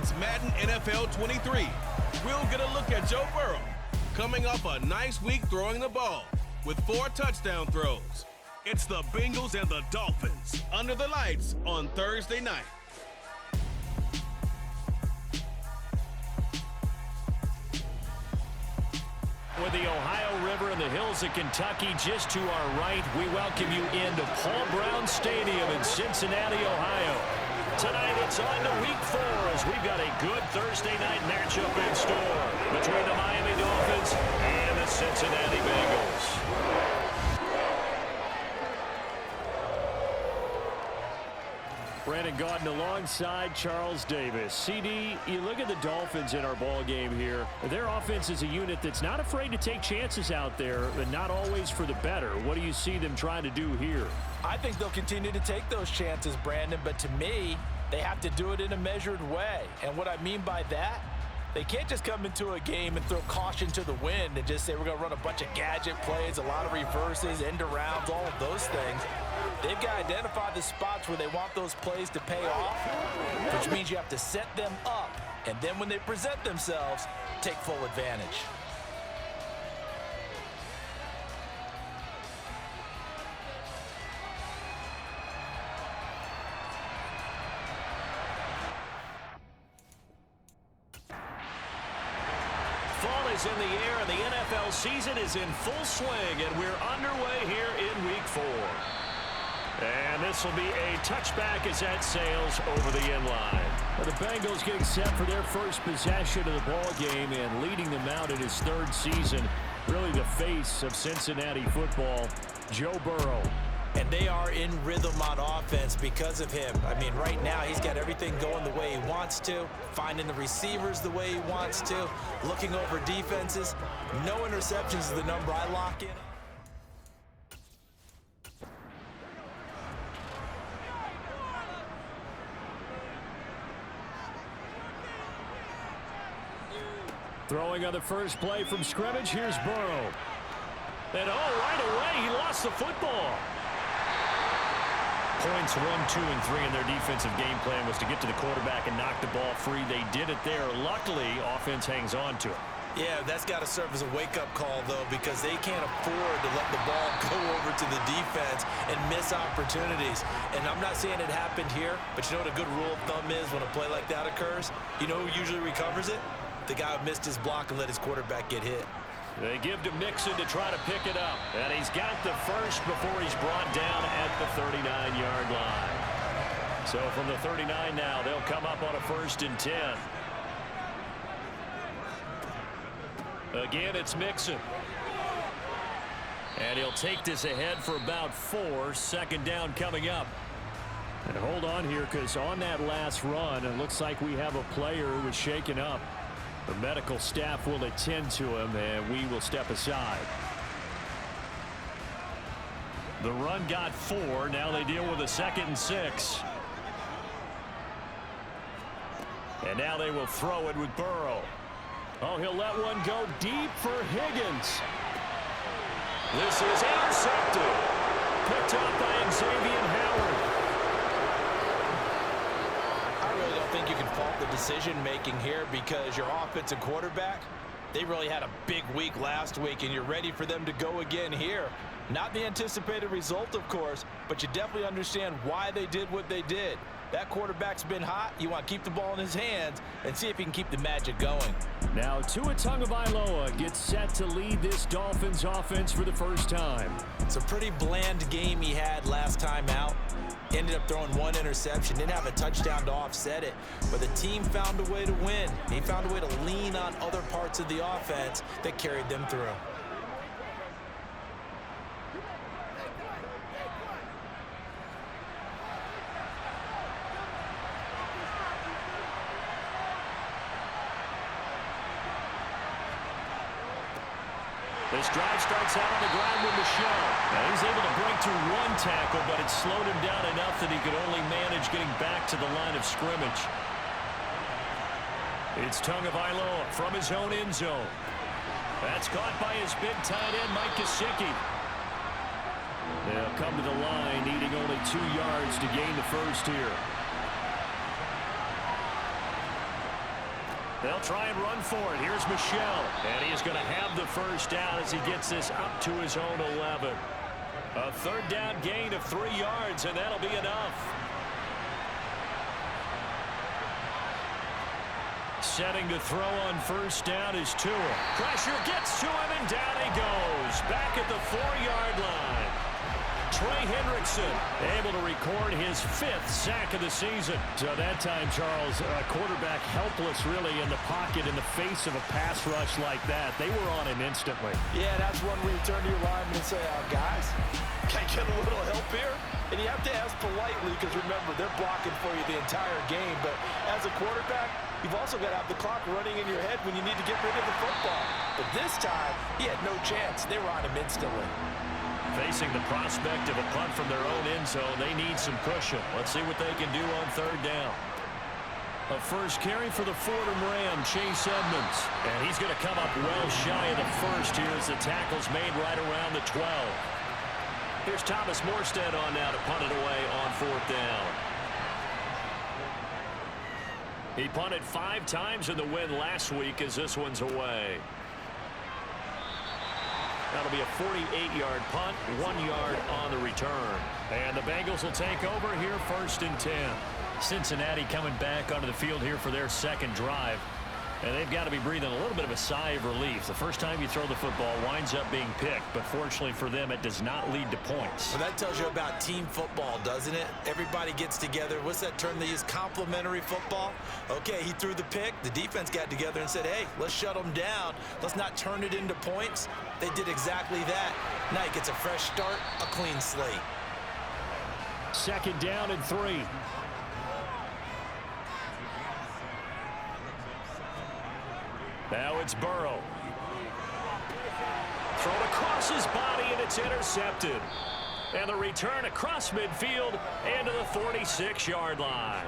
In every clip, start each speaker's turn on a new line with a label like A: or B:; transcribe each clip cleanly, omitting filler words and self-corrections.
A: It's Madden NFL 23. We'll get a look at Joe Burrow coming off a nice week throwing the ball with 4 touchdown throws. It's the Bengals and the Dolphins under the lights on Thursday night.
B: With the Ohio River and the hills of Kentucky just to our right, we welcome you into Paul Brown Stadium in Cincinnati, Ohio. Tonight it's on to Week 4 as we've got a good Thursday night matchup in store between the Miami Dolphins and the Cincinnati Bengals. Brandon Gaudin alongside Charles Davis. CD, you look at the Dolphins in our ball game here. Their offense is a unit that's not afraid to take chances out there, but not always for the better. What do you see them trying to do here?
C: I think they'll continue to take those chances, Brandon, but to me, they have to do it in a measured way. And what I mean by that, they can't just come into a game and throw caution to the wind and just say we're going to run a bunch of gadget plays, a lot of reverses, end arounds, all of those things. They've got to identify the spots where they want those plays to pay off, which means you have to set them up, and then when they present themselves, take full advantage.
B: Fall is in the air, and the NFL season is in full swing, and we're underway here in Week 4. And this will be a touchback as that sails over the end line. Well, the Bengals getting set for their first possession of the ball game and leading them out in his 3rd season. Really the face of Cincinnati football, Joe Burrow.
C: And they are in rhythm on offense because of him. I mean, right now he's got everything going the way he wants to, finding the receivers the way he wants to, looking over defenses. No interceptions is the number I lock in.
B: Throwing on the first play from scrimmage, here's Burrow. And right away, he lost the football. Points 1, 2, and 3 in their defensive game plan was to get to the quarterback and knock the ball free. They did it there. Luckily, offense hangs on to it.
C: Yeah, that's got to serve as a wake-up call, though, because they can't afford to let the ball go over to the defense and miss opportunities. And I'm not saying it happened here, but you know what a good rule of thumb is when a play like that occurs? You know who usually recovers it? The guy who missed his block and let his quarterback get hit.
B: They give to Mixon to try to pick it up. And he's got the first before he's brought down at the 39-yard line. So from the 39 now, they'll come up on a 1st and 10. Again, it's Mixon. And he'll take this ahead for about 4. 2nd down coming up. And hold on here, because on that last run, it looks like we have a player who was shaken up. The medical staff will attend to him, and we will step aside. The run got 4. Now they deal with a 2nd and 6. And now they will throw it with Burrow. Oh, he'll let one go deep for Higgins. This is intercepted. Picked up by Xavier Howard.
C: I don't think you can fault the decision-making here because your offensive quarterback, they really had a big week last week, and you're ready for them to go again here. Not the anticipated result, of course, but you definitely understand why they did what they did. That quarterback's been hot. You want to keep the ball in his hands and see if he can keep the magic going.
B: Now Tua Tagovailoa gets set to lead this Dolphins offense for the first time.
C: It's a pretty bland game he had last time out. Ended up throwing 1 interception, didn't have a touchdown to offset it, but the team found a way to win. He found a way to lean on other parts of the offense that carried them through.
B: This drive starts out on the ground with Michelle. Now he's able to break through 1 tackle, but it slowed him down enough that he could only manage getting back to the line of scrimmage. It's Tagovailoa from his own end zone. That's caught by his big tight end, Mike Gesicki. They'll come to the line, needing only 2 yards to gain the first here. They'll try and run for it. Here's Michel. And he's going to have the first down as he gets this up to his own 11. A third down gain of 3 yards, and that'll be enough. Setting to throw on first down is Tua. Pressure gets to him, and down he goes. Back at the 4-yard line. Trey Hendrickson able to record his 5th sack of the season. So that time, Charles, a quarterback helpless really in the pocket in the face of a pass rush like that. They were on him instantly.
C: Yeah, that's one where you turn to your lineman and say, guys, can I get a little help here? And you have to ask politely because, remember, they're blocking for you the entire game. But as a quarterback, you've also got to have the clock running in your head when you need to get rid of the football. But this time, he had no chance. They were on him instantly.
B: Facing the prospect of a punt from their own end zone, they need some cushion. Let's see what they can do on third down. A first carry for the Fordham Ram, Chase Edmonds. And he's going to come up well shy of the first here as the tackle's made right around the 12. Here's Thomas Morstead on now to punt it away on fourth down. He punted 5 times in the win last week as this one's away. That'll be a 48-yard punt, 1 yard on the return. And the Bengals will take over here first and 10. Cincinnati coming back onto the field here for their second drive. And they've got to be breathing a little bit of a sigh of relief. The first time you throw the football winds up being picked, but fortunately for them, it does not lead to points.
C: Well, that tells you about team football, doesn't it? Everybody gets together. What's that term they use? Complementary football? Okay, he threw the pick. The defense got together and said, hey, let's shut them down. Let's not turn it into points. They did exactly that. Now he gets a fresh start, a clean slate.
B: Second down and 3. Now it's Burrow. Thrown across his body, and it's intercepted. And the return across midfield and to the 46-yard line.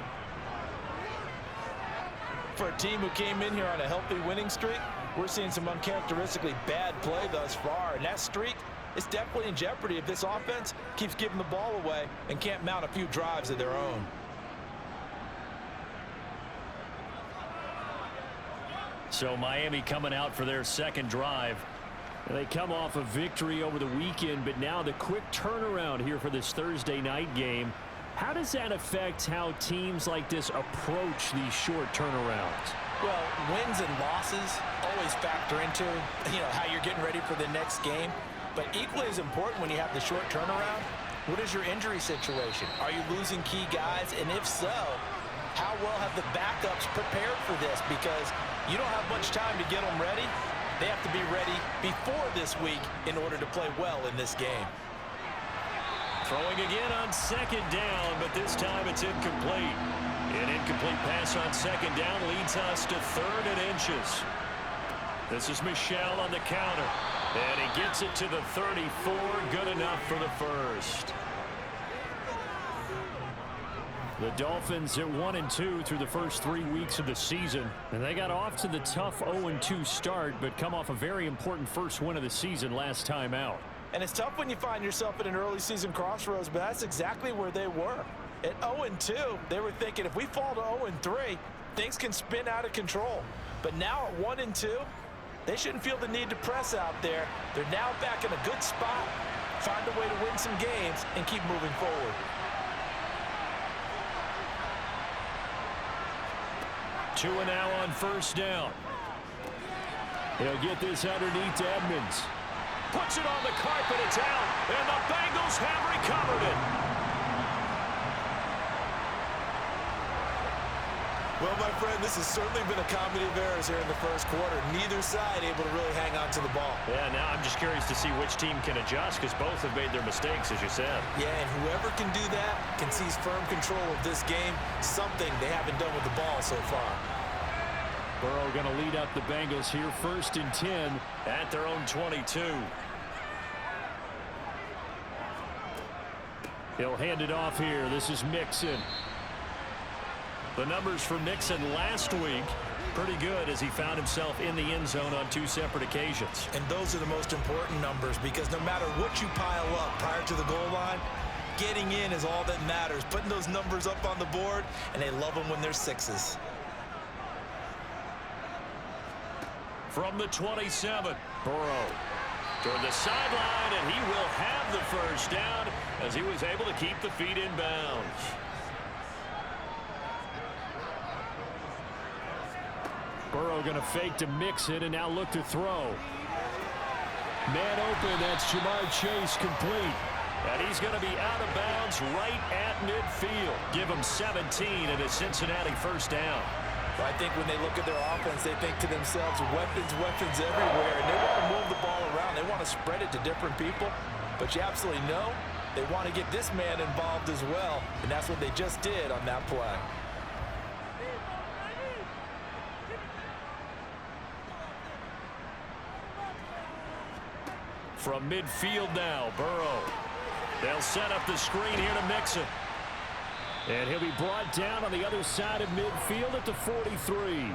C: For a team who came in here on a healthy winning streak, we're seeing some uncharacteristically bad play thus far. And that streak is definitely in jeopardy if this offense keeps giving the ball away and can't mount a few drives of their own.
B: So Miami coming out for their second drive. They come off a victory over the weekend, but now the quick turnaround here for this Thursday night game. How does that affect how teams like this approach these short turnarounds?
C: Well, wins and losses always factor into, how you're getting ready for the next game. But equally as important when you have the short turnaround, what is your injury situation? Are you losing key guys? And if so, how well have the backups prepared for this? Because you don't have much time to get them ready. They have to be ready before this week in order to play well in this game.
B: Throwing again on second down, but this time it's incomplete. An incomplete pass on second down leads us to 3rd and inches. This is Michel on the counter. And he gets it to the 34. Good enough for the first. The Dolphins at 1-2 through the first 3 weeks of the season. And they got off to the tough 0-2 start, but come off a very important first win of the season last time out.
C: And it's tough when you find yourself at an early season crossroads, but that's exactly where they were. At 0-2, they were thinking if we fall to 0-3, things can spin out of control. But now at 1-2, they shouldn't feel the need to press out there. They're now back in a good spot, find a way to win some games, and keep moving forward.
B: Tua now on first down. He'll get this underneath to Edmonds. Puts it on the carpet, it's out, and the Bengals have recovered it.
C: Well, my friend, this has certainly been a comedy of errors here in the first quarter. Neither side able to really hang on to the ball.
B: Yeah, now I'm just curious to see which team can adjust because both have made their mistakes, as you said.
C: Yeah, and whoever can do that can seize firm control of this game, something they haven't done with the ball so far.
B: Burrow going to lead up the Bengals here, 1st and 10 at their own 22. He'll hand it off here. This is Mixon. The numbers for Mixon last week, pretty good as he found himself in the end zone on 2 separate occasions.
C: And those are the most important numbers because no matter what you pile up prior to the goal line, getting in is all that matters. Putting those numbers up on the board, and they love them when they're 6s.
B: From the 27, Burrow toward the sideline, and he will have the first down as he was able to keep the feet in bounds.
D: Burrow going to fake to mix it and now look to throw. Man open, that's Jamar Chase, complete.
B: And he's going to be out of bounds right at midfield. Give him 17 and a Cincinnati first down.
C: Well, I think when they look at their offense, they think to themselves, weapons, weapons everywhere. And they want to move the ball around. They want to spread it to different people. But you absolutely know they want to get this man involved as well. And that's what they just did on that play.
B: From midfield now, Burrow. They'll set up the screen here to Mixon.
D: And he'll be brought down on the other side of midfield at the 43.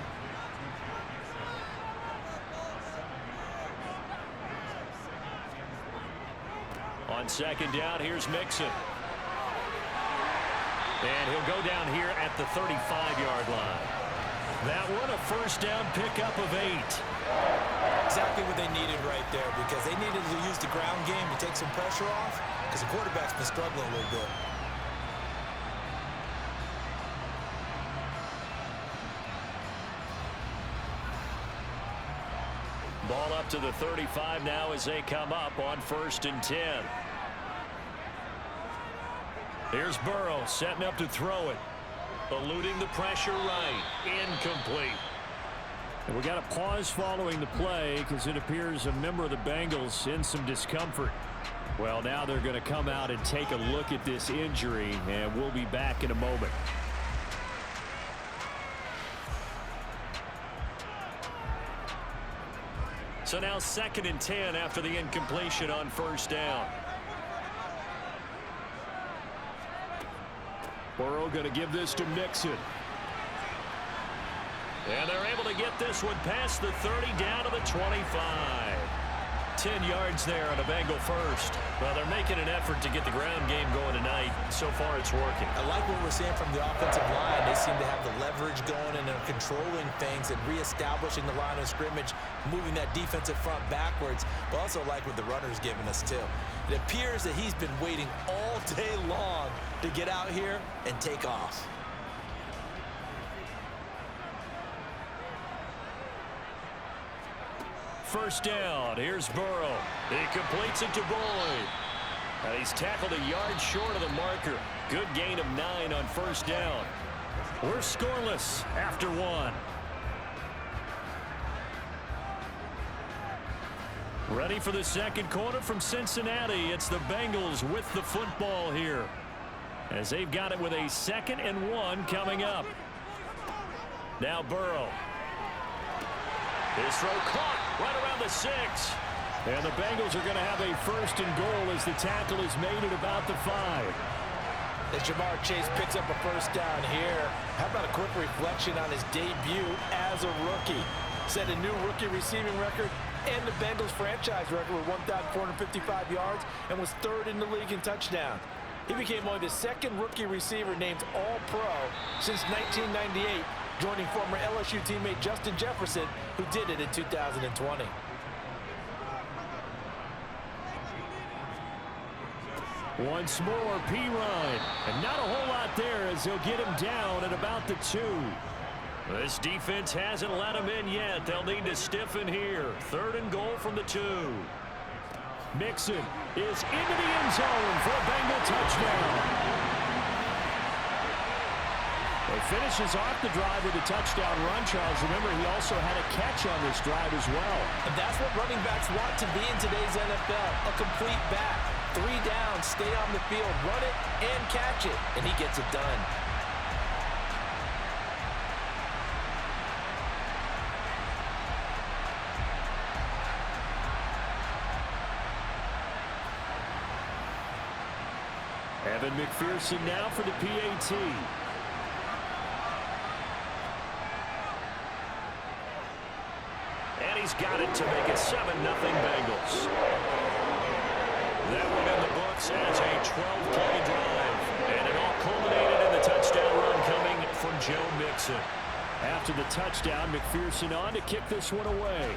B: On second down, here's Mixon. And he'll go down here at the 35-yard line. That one, a first down pickup of 8.
C: Exactly what they needed right there, because they needed to use the ground game to take some pressure off, because the quarterback's been struggling a little bit.
B: Ball up to the 35 now as they come up on 1st and 10. Here's Burrow setting up to throw it. Eluding the pressure right. Incomplete.
D: And we got a pause following the play because it appears a member of the Bengals in some discomfort. Well, now they're going to come out and take a look at this injury, and we'll be back in a moment.
B: So now 2nd and 10 after the incompletion on 1st down.
D: Burrow going to give this to Mixon.
B: And they're able to get this one past the 30 down to the 25. 10 yards there on a Bengal first. Well, they're making an effort to get the ground game going tonight. So far, it's working.
C: I like what we're seeing from the offensive line. They seem to have the leverage going, and they're controlling things and reestablishing the line of scrimmage, moving that defensive front backwards, but also like what the runner's giving us, too. It appears that he's been waiting all day long to get out here and take off.
B: First down. Here's Burrow. He completes it to Boyd. And he's tackled a yard short of the marker. Good gain of 9 on 1st down. We're scoreless after 1. Ready for the second quarter from Cincinnati. It's the Bengals with the football here, as they've got it with a 2nd and 1 coming up. Now Burrow. His throw caught right around the 6.
D: And the Bengals are going to have a 1st and goal as the tackle is made at about the 5.
C: As Jamar Chase picks up a first down here, how about a quick reflection on his debut as a rookie? Set a new rookie receiving record and the Bengals franchise record with 1,455 yards and was 3rd in the league in touchdowns. He became only the 2nd rookie receiver named All-Pro since 1998, joining former LSU teammate Justin Jefferson, who did it in 2020.
D: Once more, P-Ryan. And not a whole lot there as he'll get him down at about the 2.
B: This defense hasn't let him in yet. They'll need to stiffen here. 3rd and goal from the 2.
D: Mixon is into the end zone for a Bengal touchdown. He finishes off the drive with a touchdown run, Charles. Remember, he also had a catch on this drive as well.
C: And that's what running backs want to be in today's NFL, a complete back. 3 down, stay on the field, run it, and catch it. And he gets it done.
D: Evan McPherson now for the PAT.
B: And he's got it to make it 7-0 Bengals. That one in the books as a 12-play drive. And it all culminated in the touchdown run coming from Joe Mixon.
D: After the touchdown, McPherson on to kick this one away.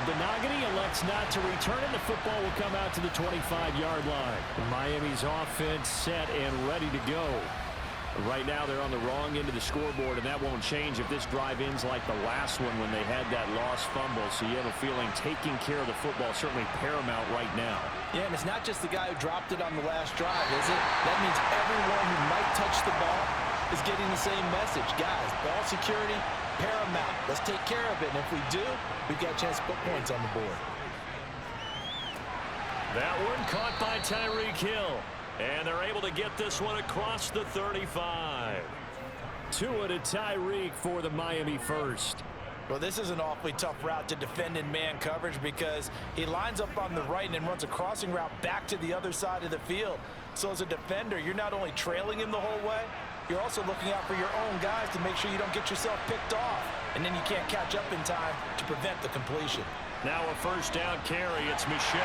D: Benogany elects not to return it. The football will come out to the 25-yard line. Miami's offense set and ready to go. Right now they're on the wrong end of the scoreboard, and that won't change if this drive ends like the last one when they had that lost fumble. So you have a feeling taking care of the football is certainly paramount right now.
C: Yeah, and it's not just the guy who dropped it on the last drive, is it? That means everyone who might touch the ball is getting the same message. Guys, ball security, paramount. Let's take care of it, and if we do, we've got a chance to put points on the board.
B: That one caught by Tyreek Hill. And they're able to get this one across the 35.
D: Tua to Tyreek for the Miami first.
C: Well, this is an awfully tough route to defend in man coverage because he lines up on the right and then runs a crossing route back to the other side of the field. So as a defender, you're not only trailing him the whole way, you're also looking out for your own guys to make sure you don't get yourself picked off. And then you can't catch up in time to prevent the completion.
B: Now a first down carry. It's Michel.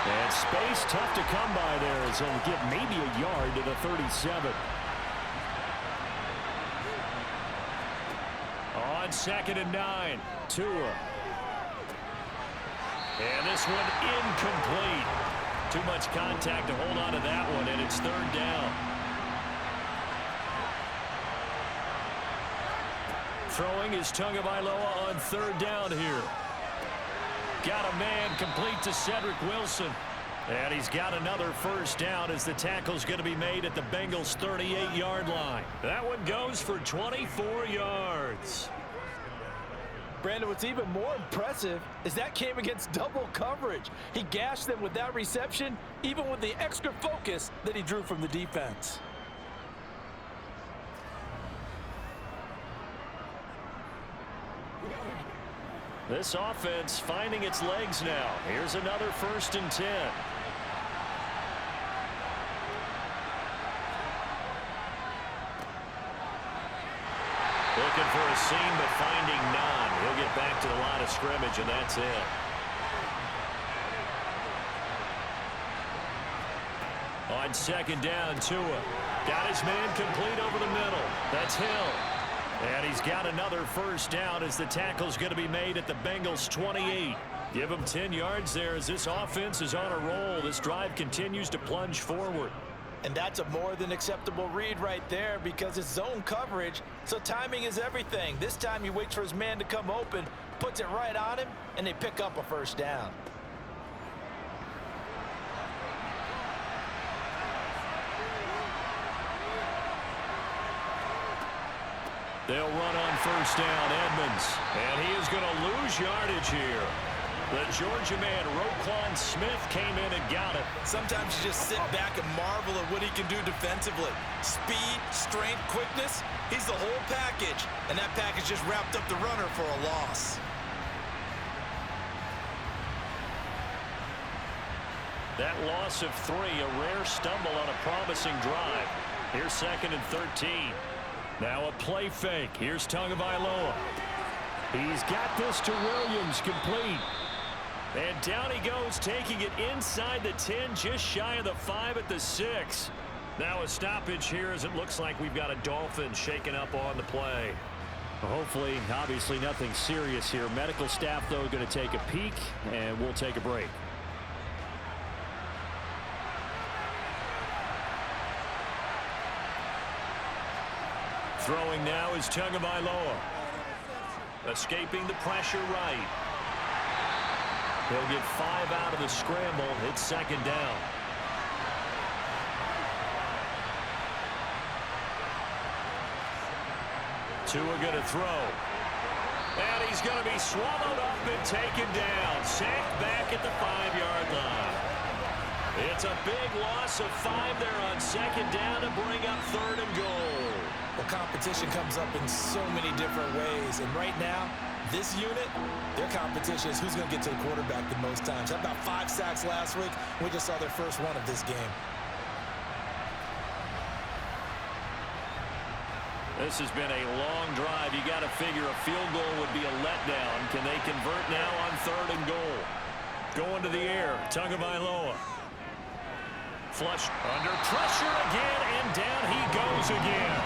D: And space tough to come by there as he'll get maybe a yard to the 37.
B: On 2nd and 9. Tua. And this one incomplete. Too much contact to hold on to that one, and it's 3rd down. Throwing is Tagovailoa on 3rd down here. Got a man complete to Cedric Wilson. And he's got another first down as the tackle's going to be made at the Bengals' 38-yard line. That one goes for 24 yards.
C: Brandon, what's even more impressive is that came against double coverage. He gashed them with that reception, even with the extra focus that he drew from the defense.
B: This offense finding its legs now. Here's another 1st and 10. Looking for a seam, but finding none. He'll get back to the line of scrimmage, and that's it. On 2nd down, Tua. Got his man complete over the middle. That's Hill. And he's got another first down as the tackle's going to be made at the Bengals' 28. Give him 10 yards there as this offense is on a roll. This drive continues to plunge forward.
C: And that's a more than acceptable read right there because it's zone coverage, so timing is everything. This time he waits for his man to come open, puts it right on him, and they pick up a first down.
B: They'll run on first down, Edmonds. And he is going to lose yardage here. The Georgia man, Roquan Smith, came in and got it.
C: Sometimes you just sit back and marvel at what he can do defensively. Speed, strength, quickness, he's the whole package. And that package just wrapped up the runner for a loss.
B: That loss of 3, a rare stumble on a promising drive. Here's 2nd and 13. Now a play fake. Here's Tagovailoa.
D: He's got this to Williams, complete.
B: And down he goes, taking it inside the 10, just shy of the 5 at the 6. Now a stoppage here as it looks like we've got a Dolphin shaking up on the play.
D: Hopefully, obviously nothing serious here. Medical staff, though, going to take a peek, and we'll take a break.
B: Throwing now is Tagovailoa. Escaping the pressure right. He'll get 5 out of the scramble. It's 2nd down. Tua going to throw. And he's going to be swallowed up and taken down. Sacked back at the 5-yard line. It's a big loss of 5 there on 2nd down to bring up 3rd and goal.
C: Well, competition comes up in so many different ways. And right now, this unit, their competition is who's going to get to the quarterback the most times. Had about 5 sacks last week. We just saw their first one of this game.
B: This has been a long drive. You got to figure a field goal would be a letdown. Can they convert now on 3rd and goal? Going to the air, Tagovailoa. flush. Under pressure again, and down he goes again.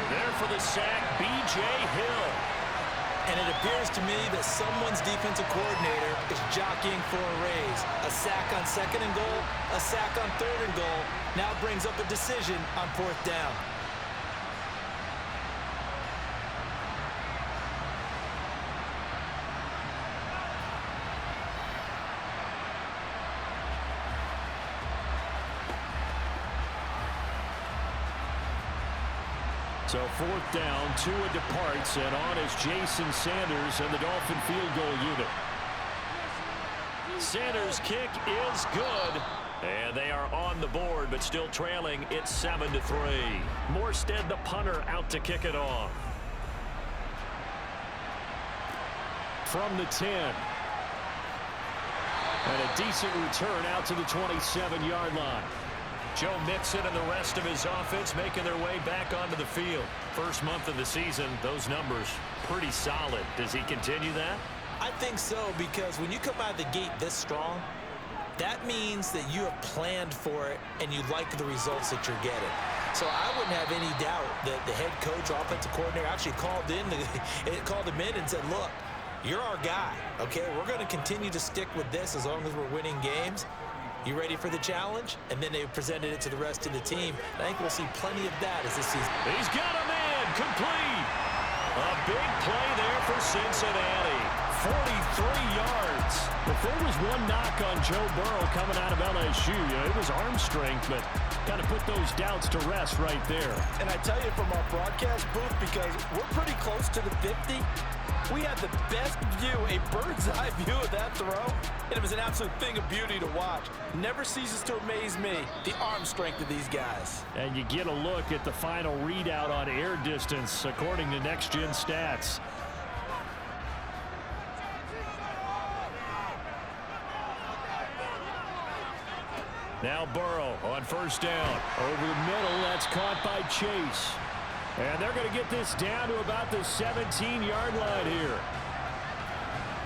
B: There for the sack, B.J. Hill.
C: And it appears to me that someone's defensive coordinator is jockeying for a raise. A sack on 2nd and goal, a sack on 3rd and goal, now brings up a decision on 4th down.
D: So 4th down, Tua departs, and on is Jason Sanders and the Dolphin field goal unit.
B: Sanders' kick is good. And they are on the board, but still trailing. It's 7-3. Morstead, the punter, out to kick it off.
D: From the 10. And a decent return out to the 27-yard line.
B: Joe Mixon and the rest of his offense making their way back onto the field. First month of the season, those numbers pretty solid. Does he continue that?
C: I think so, because when you come out of the gate this strong, that means that you have planned for it and you like the results that you're getting. So I wouldn't have any doubt that the head coach, offensive coordinator, actually called him in and said, look, you're our guy, okay? We're going to continue to stick with this as long as we're winning games. You ready for the challenge? And then they presented it to the rest of the team. I think we'll see plenty of that as this season.
B: He's got a man complete. A big play there for Cincinnati.
D: 43 yards. If there was one knock on Joe Burrow coming out of LSU, it was arm strength, but kind of put those doubts to rest right there.
C: And I tell you from our broadcast booth, because we're pretty close to the 50, we had the best view, a bird's eye view of that throw. And it was an absolute thing of beauty to watch. Never ceases to amaze me, the arm strength of these guys.
D: And you get a look at the final readout on air distance, according to Next Gen Stats. Now Burrow on 1st down. Over the middle, that's caught by Chase. And they're going to get this down to about the 17-yard line here.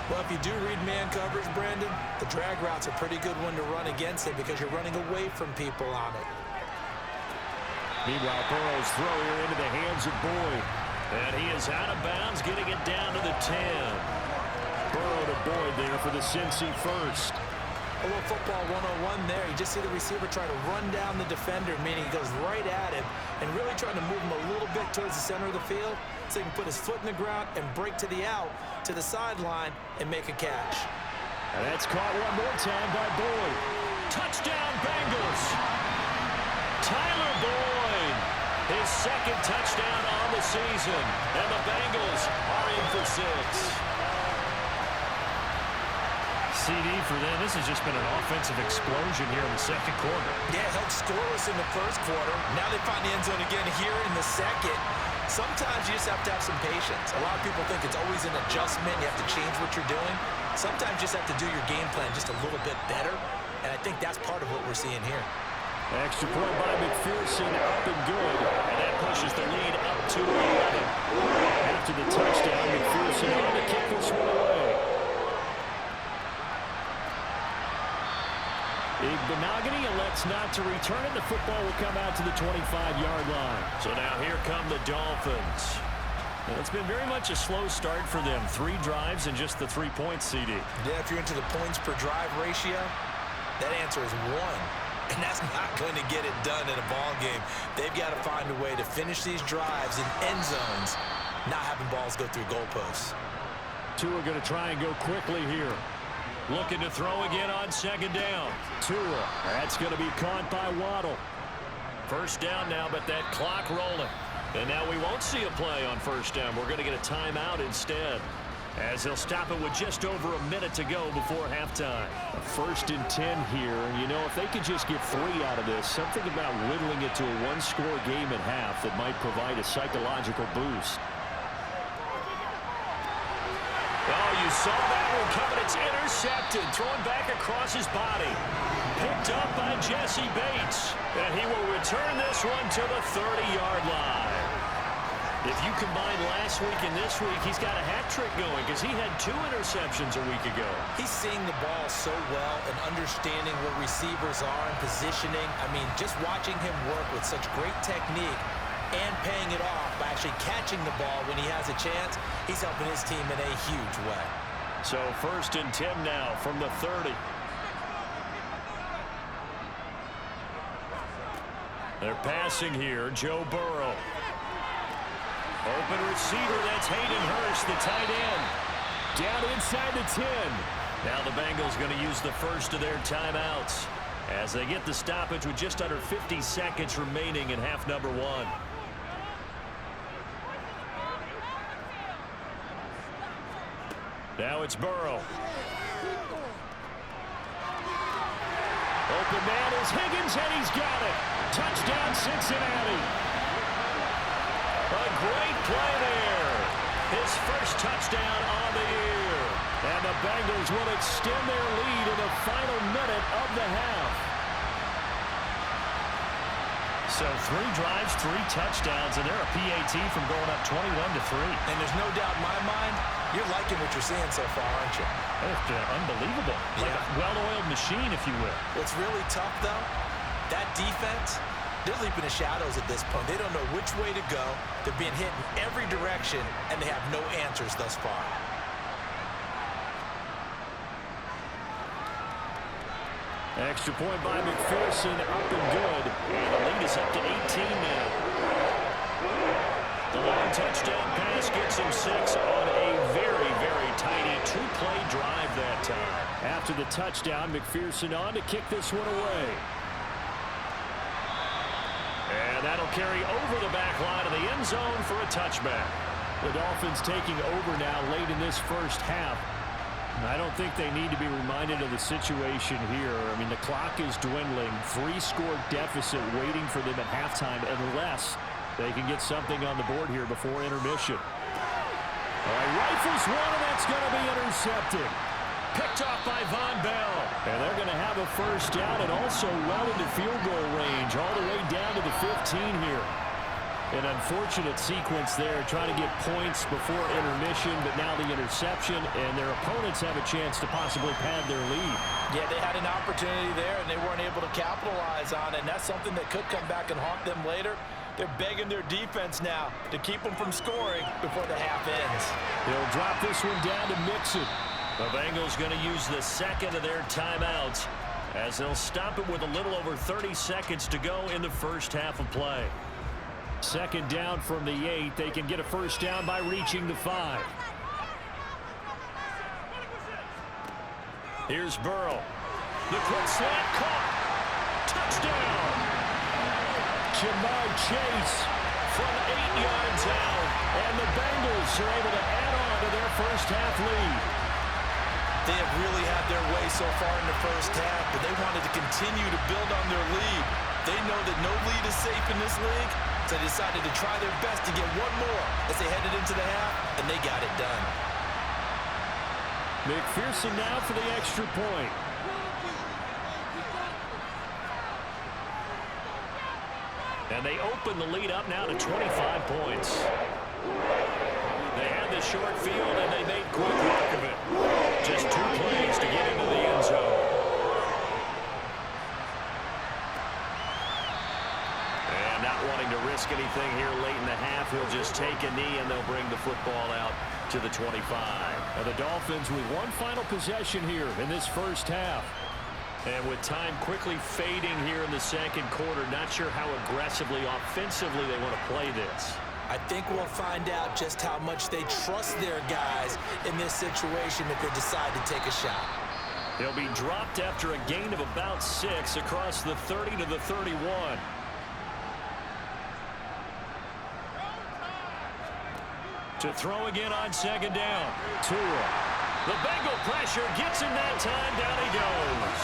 C: Well, if you do read man coverage, Brandon, the drag route's a pretty good one to run against it because you're running away from people on it.
D: Meanwhile, Burrow's throw here into the hands of Boyd.
B: And he is out of bounds, getting it down to the 10.
D: Burrow to Boyd there for the Cincy first.
C: A little football 101 there. You just see the receiver try to run down the defender, meaning he goes right at him and really trying to move him a little bit towards the center of the field so he can put his foot in the ground and break to the out, to the sideline, and make a catch.
D: And that's caught one more time by Boyd.
B: Touchdown, Bengals. Tyler Boyd, his 2nd touchdown on the season. And the Bengals are in for 6.
D: CD for them. This has just been an offensive explosion here in the 2nd quarter.
C: Yeah, held scoreless in the 1st quarter. Now they find the end zone again here in the 2nd. Sometimes you just have to have some patience. A lot of people think it's always an adjustment. You have to change what you're doing. Sometimes you just have to do your game plan just a little bit better. And I think that's part of what we're seeing here.
D: Extra point by McPherson, up and good.
B: And that pushes the lead up to 11.
D: After the touchdown, McPherson on to kick this one away. Igbenogany elects not to return it. The football will come out to the 25-yard line.
B: So now here come the Dolphins.
D: And it's been very much a slow start for them. 3 drives and just the 3 points, CD.
C: Yeah, if you're into the points per drive ratio, that answer is 1. And that's not going to get it done in a ball game. They've got to find a way to finish these drives in end zones, not having balls go through goalposts.
D: Tua going to try and go quickly here.
B: Looking to throw again on 2nd down.
D: Tua, that's going to be caught by Waddle.
B: 1st down now, but that clock rolling. And now we won't see a play on 1st down. We're going to get a timeout instead, as they'll stop it with just over a minute to go before halftime.
D: 1st and 10 here. You know, if they could just get 3 out of this, something about whittling it to a 1-score game at half that might provide a psychological boost.
B: Oh, you saw that one coming. It's intercepted. Thrown back across his body. Picked up by Jesse Bates. And he will return this one to the 30-yard line. If you combine last week and this week, he's got a hat trick going because he had 2 interceptions a week ago.
C: He's seeing the ball so well and understanding where receivers are and positioning. I mean, just watching him work with such great technique and paying it off by actually catching the ball when he has a chance, he's helping his team in a huge way.
B: So 1st and 10 now from the 30. They're passing here. Joe Burrow. Open receiver, that's Hayden Hurst, the tight end.
D: Down inside the 10.
B: Now the Bengals going to use the first of their timeouts as they get the stoppage with just under 50 seconds remaining in half number 1. Now it's Burrow.
D: Open man is Higgins, and he's got it. Touchdown, Cincinnati.
B: A great play there. His first touchdown on the year.
D: And the Bengals will extend their lead in the final minute of the half.
B: So 3 drives, 3 touchdowns, and they're a PAT from going up 21-3.
C: And there's no doubt in my mind, you're liking what you're seeing so far, aren't you?
B: It's unbelievable. Like a well-oiled machine, if you will.
C: What's really tough, though, that defense, they're leaping the shadows at this point. They don't know which way to go. They're being hit in every direction, and they have no answers thus far.
D: Extra point by McPherson, up and good.
B: And the lead is up to 18 now. The long touchdown pass gets him 6 on a very, very tiny 2-play drive that time.
D: After the touchdown, McPherson on to kick this one away.
B: And that'll carry over the back line of the end zone for a touchback.
D: The Dolphins taking over now late in this first half. I don't think they need to be reminded of the situation here. I mean, the clock is dwindling. 3-score deficit waiting for them at halftime unless they can get something on the board here before intermission. All right, rifles one, and that's going to be intercepted.
B: Picked off by Von Bell.
D: And they're going to have a first down and also well into field goal range all the way down to the 15 here. An unfortunate sequence there, trying to get points before intermission, but now the interception, and their opponents have a chance to possibly pad their lead.
C: Yeah, they had an opportunity there, and they weren't able to capitalize on it, and that's something that could come back and haunt them later. They're begging their defense now to keep them from scoring before the half ends.
D: They'll drop this one down to Mixon.
B: The Bengals going to use the second of their timeouts as they'll stop it with a little over 30 seconds to go in the first half of play.
D: Second down from the 8. They can get a first down by reaching the 5.
B: Here's Burrow. The quick slant caught. Touchdown.
D: Jamar Chase
B: from 8 yards out.
D: And the Bengals are able to add on to their first half lead.
C: They have really had their way so far in the first half, but they wanted to continue to build on their lead. They know that no lead is safe in this league, so they decided to try their best to get one more as they headed into the half, and they got it done.
D: McPherson now for the extra point.
B: And they open the lead up now to 25 points. They had the short field, and they made quick work of it. Just 2 plays to get into the end zone. And not wanting to risk anything here late in the half, he'll just take a knee, and they'll bring the football out to the 25.
D: And the Dolphins with one final possession here in this first half.
B: And with time quickly fading here in the second quarter, not sure how aggressively, offensively they want to play this.
C: I think we'll find out just how much they trust their guys in this situation if they decide to take a shot.
B: They'll be dropped after a gain of about 6 across the 30 to the 31. To throw again on second down.
D: Tua.
B: The Bengal pressure gets him that time. Down he goes.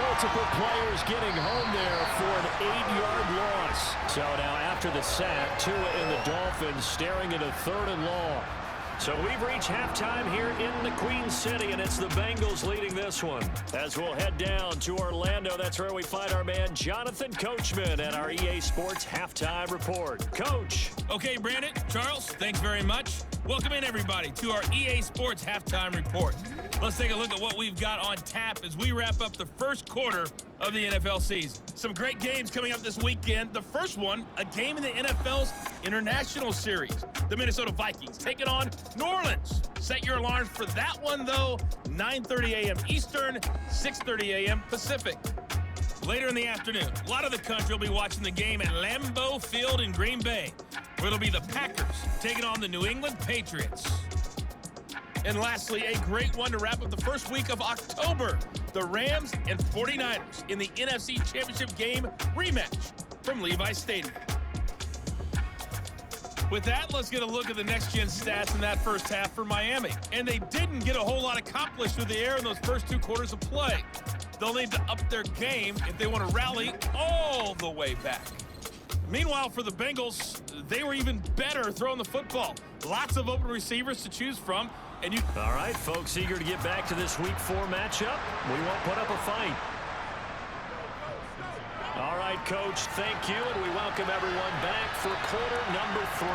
D: Multiple players getting home there for an 8-yard loss. So now after the sack, Tua and the Dolphins staring at a 3rd and long.
B: So we've reached halftime here in the Queen City, and it's the Bengals leading this one. As we'll head down to Orlando, that's where we find our man Jonathan Coachman at our EA Sports Halftime Report. Coach.
E: Okay, Brandon, Charles, thanks very much. Welcome in, everybody, to our EA Sports Halftime Report. Let's take a look at what we've got on tap as we wrap up the first quarter of the NFL season. Some great games coming up this weekend. The first one, a game in the NFL's International Series. The Minnesota Vikings taking on New Orleans. Set your alarms for that one, though. 9:30 a.m. Eastern, 6:30 a.m. Pacific. Later in the afternoon, a lot of the country will be watching the game at Lambeau Field in Green Bay, where it'll be the Packers taking on the New England Patriots. And lastly, a great one to wrap up the first week of October. The Rams and 49ers in the NFC Championship game rematch from Levi Stadium. With that, let's get a look at the next-gen stats in that first half for Miami. And they didn't get a whole lot accomplished through the air in those first two quarters of play. They'll need to up their game if they want to rally all the way back. Meanwhile, for the Bengals, they were even better throwing the football. Lots of open receivers to choose from.
B: All right, folks, eager to get back to this Week 4 matchup. We won't put up a fight. All right, Coach, thank you, and we welcome everyone back for quarter number 3.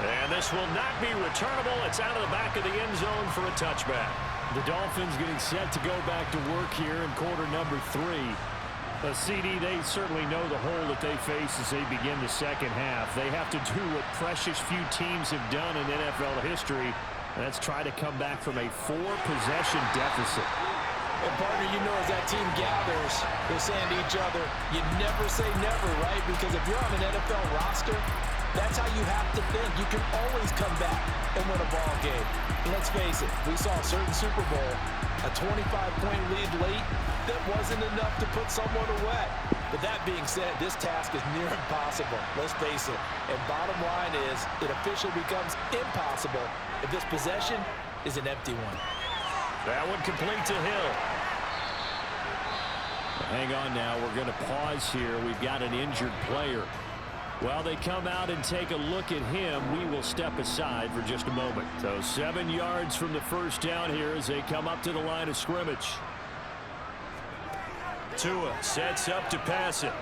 B: And this will not be returnable. It's out of the back of the end zone for a touchback.
D: The Dolphins getting set to go back to work here in quarter number 3. CD, they certainly know the hole that they face as they begin the second half. They have to do what precious few teams have done in NFL history. Let's try to come back from a 4-possession deficit.
C: And partner, you know, as that team gathers, they're saying to each other, you never say never, right? Because if you're on an NFL roster, that's how you have to think. You can always come back and win a ball game. And let's face it, we saw a certain Super Bowl, a 25-point lead late, that wasn't enough to put someone away. But that being said, this task is near impossible. Let's face it. And bottom line is, it officially becomes impossible if this possession is an empty one.
B: That one complete to Hill.
D: Hang on now. We're going to pause here. We've got an injured player. While they come out and take a look at him, we will step aside for just a moment. So 7 yards from the first down here as they come up to the line of scrimmage.
B: Tua sets up to pass it.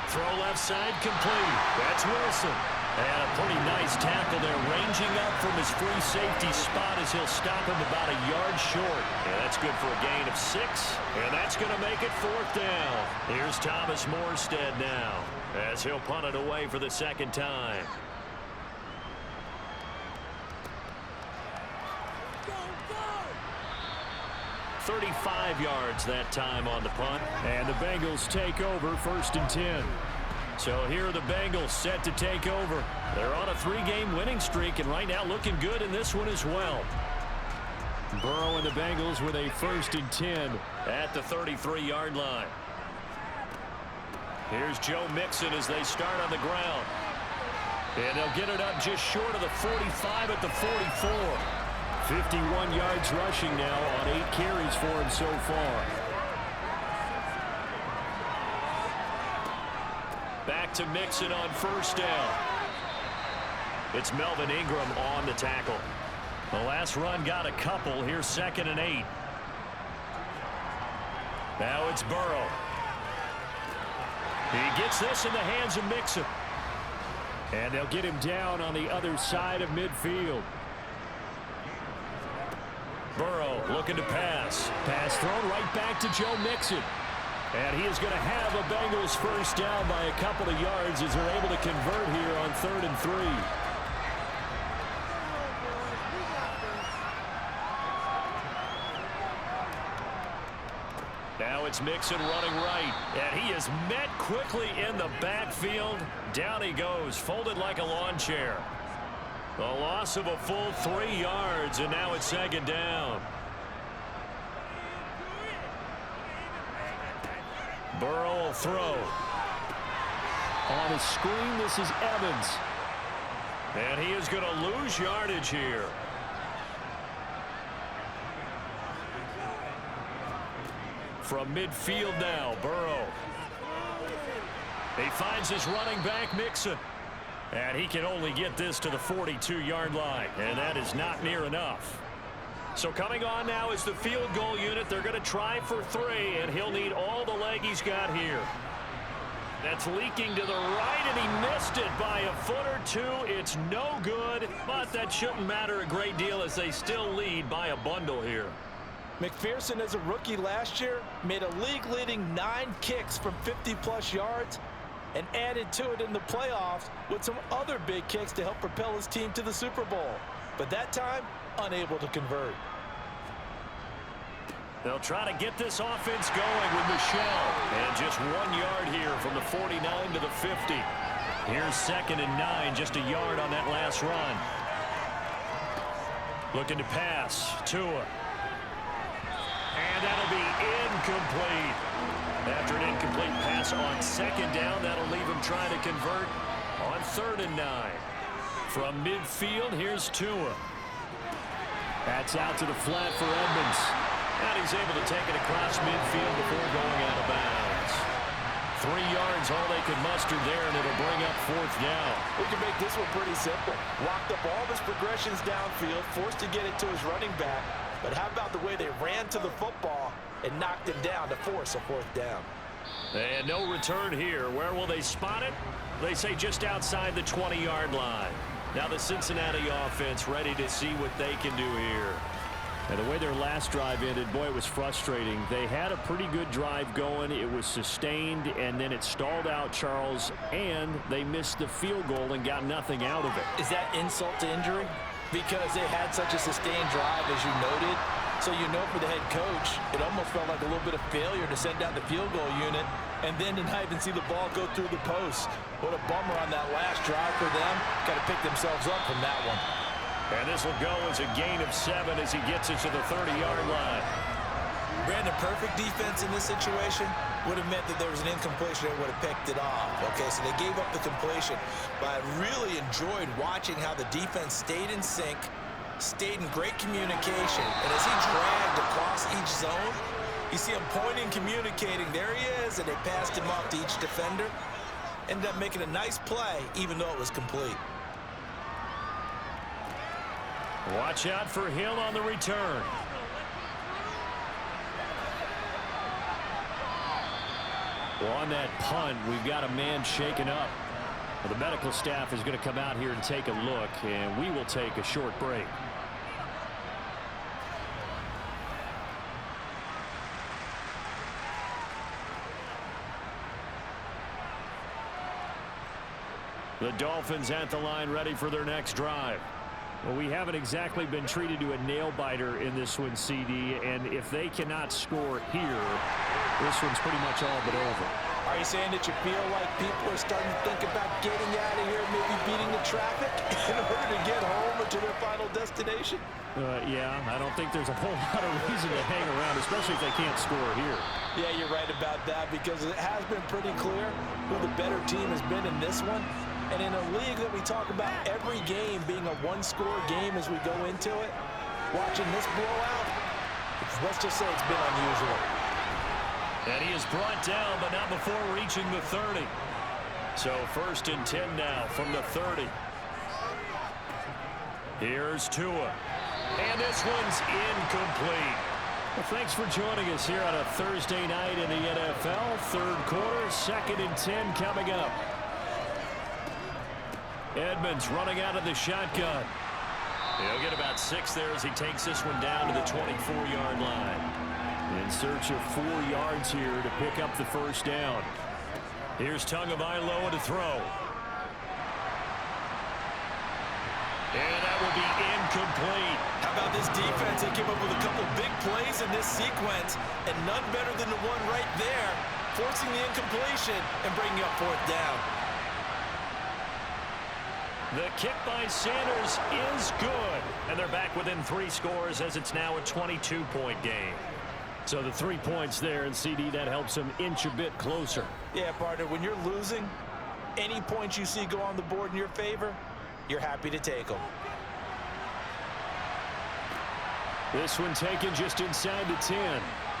B: Throw left side complete. That's Wilson. And a pretty nice tackle there, ranging up from his free safety spot as he'll stop him about a yard short. And that's good for a gain of 6. And that's going to make it 4th down. Here's Thomas Morstead now as he'll punt it away for the second time. 35 yards that time on the punt.
D: And the Bengals take over 1st and 10.
B: So here are the Bengals set to take over. They're on a 3-game winning streak and right now looking good in this one as well.
D: Burrow and the Bengals with a 1st and 10
B: at the 33-yard line. Here's Joe Mixon as they start on the ground. And they'll get it up just short of the 45 at the 44.
D: 51 yards rushing now on 8 carries for him so far.
B: Back to Mixon on 1st down. It's Melvin Ingram on the tackle. The last run got a couple. Here's 2nd and 8. Now it's Burrow. He gets this in the hands of Mixon.
D: And they'll get him down on the other side of midfield.
B: Burrow looking to pass.
D: Pass thrown right back to Joe Mixon.
B: And he is going to have a Bengals 1st down by a couple of yards as they're able to convert here on 3rd and 3. Now it's Mixon running right. And he is met quickly in the backfield. Down he goes, folded like a lawn chair. A loss of a full 3 yards, and now it's 2nd down. Burrow will throw.
D: On his screen, this is Evans.
B: And he is going to lose yardage here. From midfield now, Burrow. He finds his running back, Mixon.
D: And he can only get this to the 42-yard line, and that is not near enough. So coming on now is the field goal unit. They're going to try for 3, and he'll need all the leg he's got here. That's leaking to the right, and he missed it by a foot or 2. It's no good, but that shouldn't matter a great deal as they still lead by a bundle here.
C: McPherson, as a rookie last year, made a league-leading 9 kicks from 50-plus yards and added to it in the playoffs with some other big kicks to help propel his team to the Super Bowl. But that time, unable to convert.
D: They'll try to get this offense going with Michelle. And just 1 yard here from the 49 to the 50. Here's 2nd and 9, just a yard on that last run. Looking to pass. Tua. And that'll be incomplete. After an incomplete pass on 2nd down, that'll leave him trying to convert on 3rd and 9. From midfield, here's Tua. That's out to the flat for Edmonds. And he's able to take it across midfield before going out of bounds. 3 yards, all they could muster there, and it'll bring up 4th down.
C: We can make this one pretty simple. Locked up all of his progressions downfield, forced to get it to his running back. But how about the way they ran to the football and knocked him down to force a 4th down?
D: And no return here. Where will they spot it? They say just outside the 20-yard line. Now the Cincinnati offense ready to see what they can do here. And the way their last drive ended, boy, it was frustrating. They had a pretty good drive going. It was sustained, and then it stalled out, Charles, and they missed the field goal and got nothing out of it.
C: Is that insult to injury? Because they had such a sustained drive, as you noted. So you know for the head coach, it almost felt like a little bit of failure to send down the field goal unit and then to not even see the ball go through the post. What a bummer on that last drive for them. Got to pick themselves up from that one.
D: And this will go as a gain of 7 as he gets it to the 30-yard line.
C: Brandon, perfect defense in this situation would have meant that there was an incompletion that would have picked it off. Okay, so they gave up the completion. But I really enjoyed watching how the defense stayed in sync, stayed in great communication. And as he dragged across each zone, you see him pointing, communicating. There he is, and they passed him off to each defender. Ended up making a nice play, even though it was complete.
D: Watch out for Hill on the return. Well, on that punt, we've got a man shaken up. Well, the medical staff is going to come out here and take a look, and we will take a short break. The Dolphins at the line, ready for their next drive. Well, we haven't exactly been treated to a nail-biter in this one, CD, and if they cannot score here, this one's pretty much all but over.
C: Are you saying that you feel like people are starting to think about getting out of here, maybe beating the traffic in order to get home or to their final destination?
D: Yeah, I don't think there's a whole lot of reason to hang around, especially if they can't score here.
C: Yeah, you're right about that, because it has been pretty clear who the better team has been in this one. And in a league that we talk about every game being a one-score game as we go into it, watching this blowout, let's just say it's been unusual.
D: And he is brought down, but not before reaching the 30. So 1st and 10 now from the 30. Here's Tua. And this one's incomplete. Well, thanks for joining us here on a Thursday night in the NFL. 3rd quarter, 2nd and 10 coming up. Edmonds running out of the shotgun. He'll get about 6 there as he takes this one down to the 24-yard line. In search of 4 yards here to pick up the 1st down. Here's Tagovailoa to throw. And that will be incomplete.
C: How about this defense? They came up with a couple big plays in this sequence, and none better than the one right there, forcing the incompletion and bringing up 4th down.
D: The kick by Sanders is good. And they're back within 3 scores as it's now a 22-point game. So the 3 points there, and CD, that helps them inch a bit closer.
C: Yeah, partner, when you're losing, any points you see go on the board in your favor, you're happy to take them.
D: This one taken just inside the 10.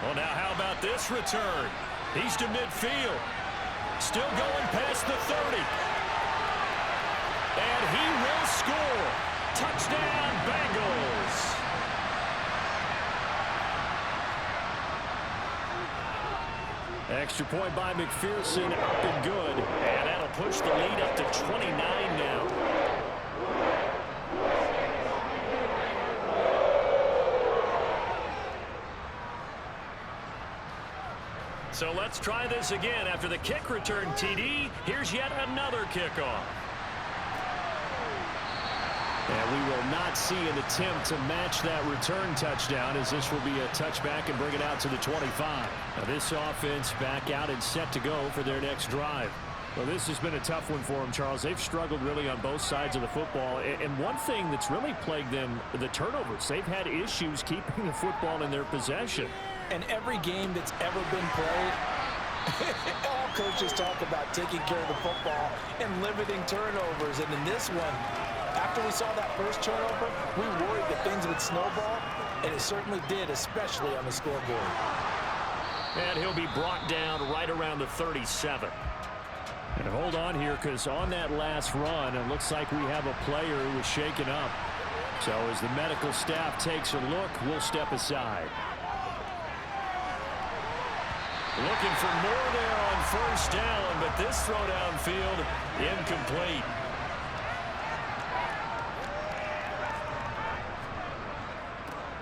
D: Well, now how about this return? He's to midfield. Still going past the 30.
B: And he will score. Touchdown, Bengals.
D: Extra point by McPherson, up and good.
B: And that'll push the lead up to 29 now. So let's try this again. After the kick return TD, here's yet another kickoff.
D: And we will not see an attempt to match that return touchdown, as this will be a touchback and bring it out to the 25. Now this offense back out and set to go for their next drive. Well, this has been a tough one for them, Charles. They've struggled really on both sides of the football. And one thing that's really plagued them, the turnovers. They've had issues keeping the football in their possession.
C: And every game that's ever been played, all coaches talk about taking care of the football and limiting turnovers. And in this one, after we saw that first turnover, we worried that things would snowball, and it certainly did, especially on the scoreboard.
B: And he'll be brought down right around the 37.
D: And hold on here, because on that last run, it looks like we have a player who was shaken up. So as the medical staff takes a look, we'll step aside.
B: Looking for more there on first down, but this throw downfield incomplete.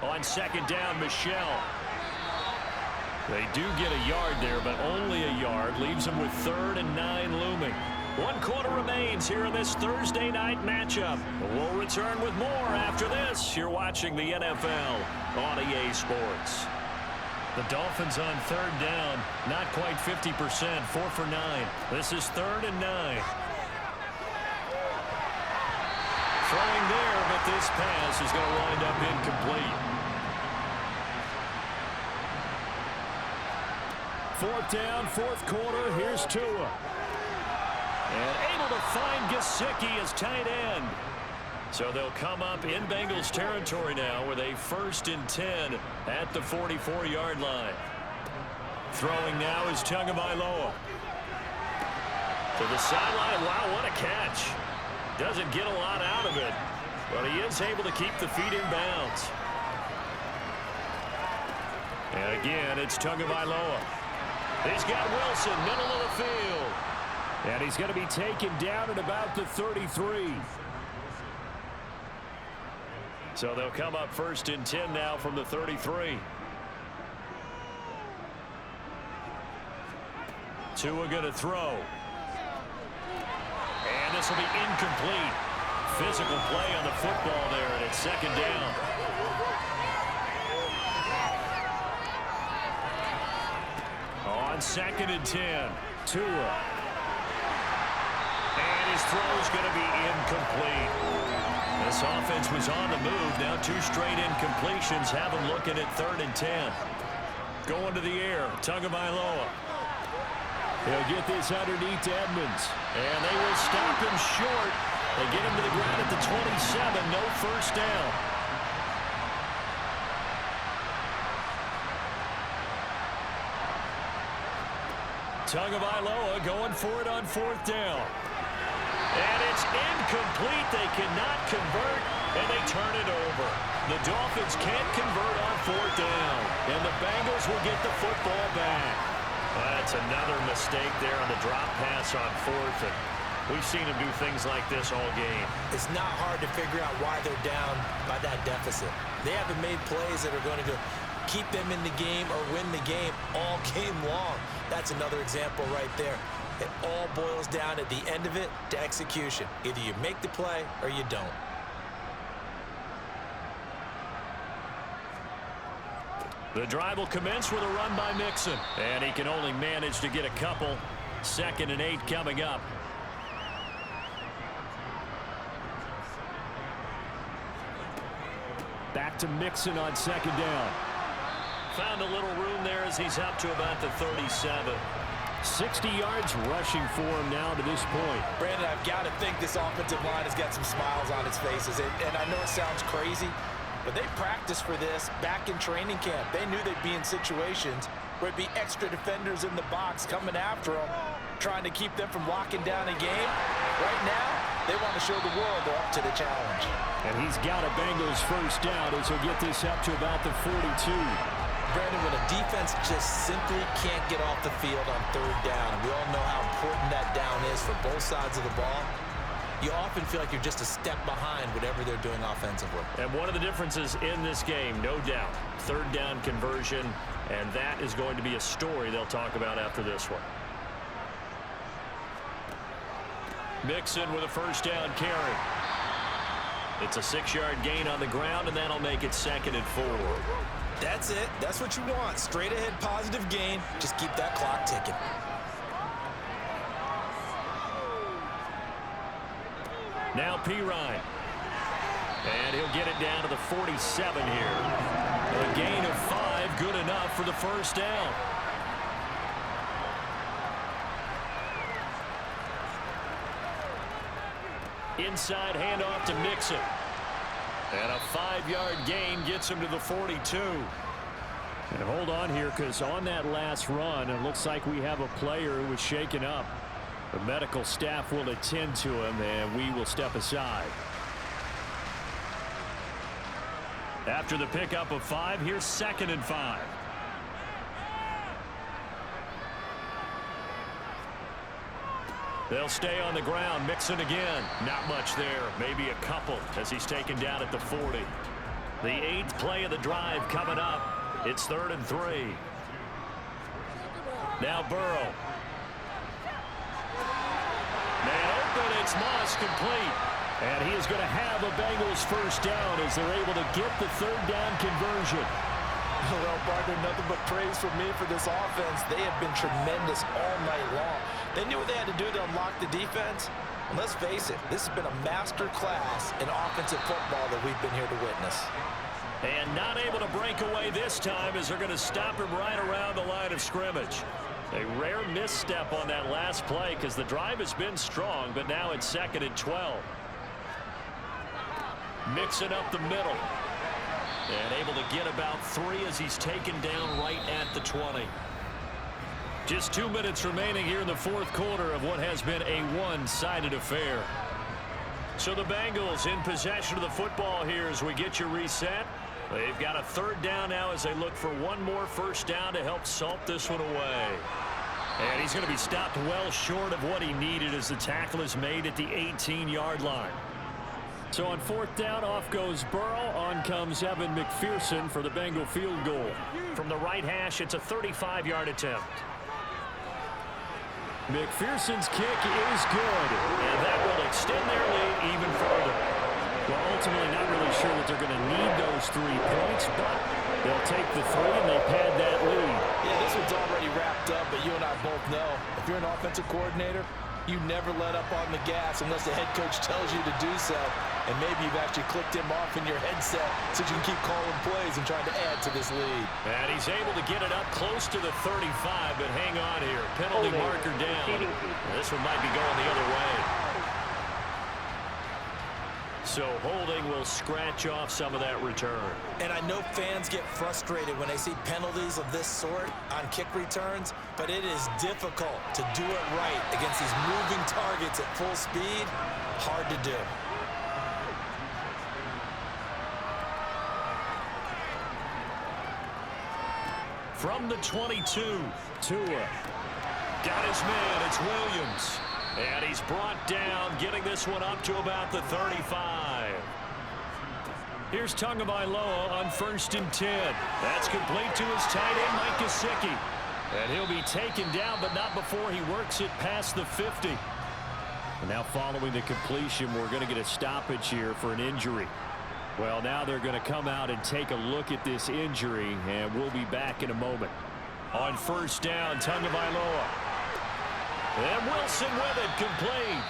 B: On second down, Michelle. They do get a yard there, but only a yard. Leaves them with 3rd and 9 looming. 1 quarter remains here in this Thursday night matchup. We'll return with more after this. You're watching the NFL on EA Sports. The Dolphins on 3rd down. Not quite 50%. 4 for 9. This is 3rd and 9. Throwing there, but this pass is going to wind up incomplete.
D: 4th down, 4th quarter. Here's Tua.
B: And able to find Gesicki as tight end. So they'll come up in Bengals territory now with a 1st and 10 at the 44-yard line. Throwing now is Tagovailoa. To the sideline. Wow, what a catch. Doesn't get a lot out of it, but he is able to keep the feet in bounds. And again, it's Tagovailoa. He's got Wilson, middle of the field.
D: And he's going to be taken down at about the 33.
B: So they'll come up 1st and 10 now from the 33. Tua going to throw. And this will be incomplete. Physical play on the football there, and it's 2nd down. On 2nd and 10, Tua. And his throw is going to be incomplete. This offense was on the move. Now 2 straight incompletions have them looking at 3rd and 10. Going to the air, Tagovailoa.
D: He'll get this underneath to Edmonds.
B: And they will stop him short. They get him to the ground at the 27. No first down. Tagovailoa going for it on 4th down. And it's incomplete. They cannot convert, and they turn it over. The Dolphins can't convert on 4th down, and the Bengals will get the football back. That's another mistake there on the drop pass on 4th, and we've seen them do things like this all game.
C: It's not hard to figure out why they're down by that deficit. They haven't made plays that are going to keep them in the game or win the game all game long. That's another example right there. It all boils down at the end of it to execution. Either you make the play or you don't.
B: The drive will commence with a run by Mixon. And he can only manage to get a couple. 2nd and 8 coming up.
D: Back to Mixon on 2nd down.
B: Found a little room there as he's up to about the 37.
D: 60 yards rushing for him now to this point.
C: Brandon, I've got to think this offensive line has got some smiles on its faces. And I know it sounds crazy, but they practiced for this back in training camp. They knew they'd be in situations where it'd be extra defenders in the box coming after them, trying to keep them from locking down a game. Right now, They want to show the world they're up to the challenge.
D: And he's got a Bengals first down as he'll get this up to about the 42.
C: Brandon, when a defense just simply can't get off the field on third down, and we all know how important that down is for both sides of the ball, you often feel like you're just a step behind whatever they're doing offensively.
B: And one of the differences in this game, no doubt, third down conversion, and that is going to be a story they'll talk about after this one. Mixon with a first down carry. It's a 6-yard gain on the ground, and that'll make it 2nd and 4.
C: That's it. That's what you want. Straight ahead positive gain. Just keep that clock ticking.
B: Now Pirine. And he'll get it down to the 47 here. A gain of 5, good enough for the first down. Inside handoff to Mixon. And a 5-yard gain gets him to the 42.
D: And hold on here, because on that last run, it looks like we have a player who was shaken up. The medical staff will attend to him, and we will step aside.
B: After the pickup of 5, here's 2nd and 5. They'll stay on the ground. Mixon again. Not much there. Maybe a couple as he's taken down at the 40. The 8th play of the drive coming up. It's 3rd and 3. Now Burrow. Man open. It's Moss complete. And he is going to have a Bengals first down as they're able to get the 3rd down conversion.
C: Well, partner, nothing but praise from me for this offense. They have been tremendous all night long. They knew what they had to do to unlock the defense. And let's face it, this has been a master class in offensive football that we've been here to witness.
B: And not able to break away this time as they're going to stop him right around the line of scrimmage. A rare misstep on that last play because the drive has been strong, but now it's 2nd and 12. Mixing up the middle. And able to get about 3 as he's taken down right at the 20. Just 2 minutes remaining here in the 4th quarter of what has been a one-sided affair. So the Bengals in possession of the football here as we get you reset. They've got a 3rd down now as they look for one more first down to help salt this one away. And he's going to be stopped well short of what he needed as the tackle is made at the 18-yard line.
D: So on 4th down, off goes Burrow. On comes Evan McPherson for the Bengal field goal.
B: From the right hash, it's a 35-yard attempt.
D: McPherson's kick is good.
B: And that will extend their lead even further.
D: Well, ultimately not really sure that they're going to need those 3 points, but they'll take the 3 and they pad that lead.
C: Yeah, this one's already wrapped up, but you and I both know if you're an offensive coordinator, you never let up on the gas unless the head coach tells you to do so. And maybe you've actually clicked him off in your headset so you can keep calling plays and trying to add to this lead.
B: And he's able to get it up close to the 35, but hang on here. Penalty marker down. This one might be going the other way. So holding will scratch off some of that return.
C: And I know fans get frustrated when they see penalties of this sort on kick returns, but it is difficult to do it right against these moving targets at full speed. Hard to do.
B: From the 22,
D: Tua.
B: got his man, it's Williams. And he's brought down, getting this one up to about the 35. Here's Tagovailoa on 1st and 10. That's complete to his tight end, Mike Gesicki. And he'll be taken down, but not before he works it past the 50.
D: And now following the completion, we're going to get a stoppage here for an injury. Well, now they're going to come out and take a look at this injury, and we'll be back in a moment.
B: On 1st down, Tagovailoa. And Wilson with it, complete.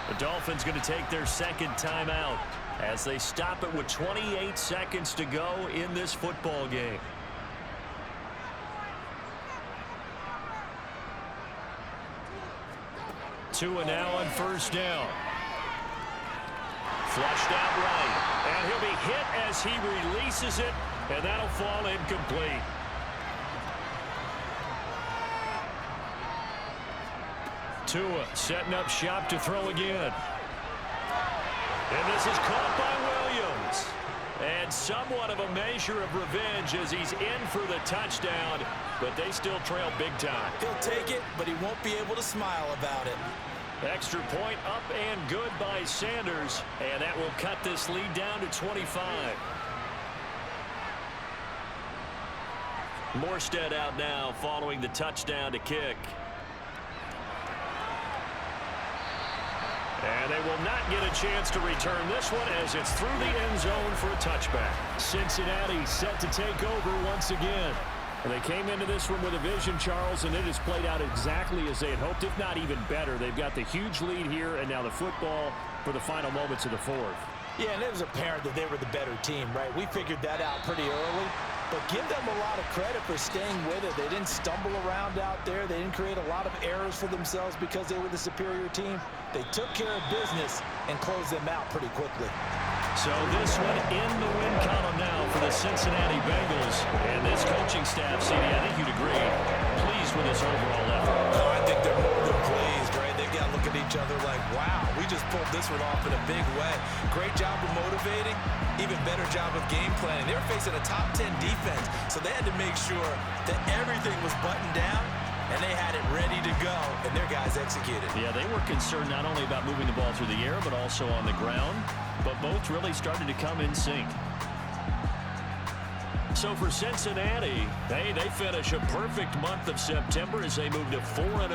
B: The Dolphins going to take their 2nd timeout as they stop it with 28 seconds to go in this football game. Tua now on 1st down. Flushed out right. And he'll be hit as he releases it, and that'll fall incomplete. Tua setting up shop to throw again. And this is caught by Williams. And somewhat of a measure of revenge as he's in for the touchdown, but they still trail big time.
C: He'll take it, but he won't be able to smile about it.
B: Extra point up and good by Sanders, and that will cut this lead down to 25. Morstead out now following the touchdown to kick. And they will not get a chance to return this one as it's through the end zone for a touchback.
D: Cincinnati set to take over once again. And they came into this one with a vision, Charles, and it has played out exactly as they had hoped, if not even better. They've got the huge lead here, and now the football for the final moments of the fourth.
C: Yeah, and it was apparent that they were the better team, right? We figured that out pretty early. But give them a lot of credit for staying with it. They didn't stumble around out there. They didn't create a lot of errors for themselves because they were the superior team. They took care of business and closed them out pretty quickly.
B: So this one in the win column now for the Cincinnati Bengals. And this coaching staff, CD, I think you'd agree, pleased with this overall effort.
C: Oh, I think they're more than pleased, right? They've got to look at each other like, wow, we just pulled this one off in a big way. Great job of motivating. Even better job of game planning. They were facing a top 10 defense, so they had to make sure that everything was buttoned down, and they had it ready to go, and their guys executed.
B: Yeah, they were concerned not only about moving the ball through the air, but also on the ground, but both really started to come in sync. So for Cincinnati, they finish a perfect month of September as they move to 4-0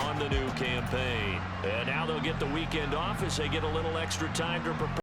B: on the new campaign. And now they'll get the weekend off as they get a little extra time to prepare.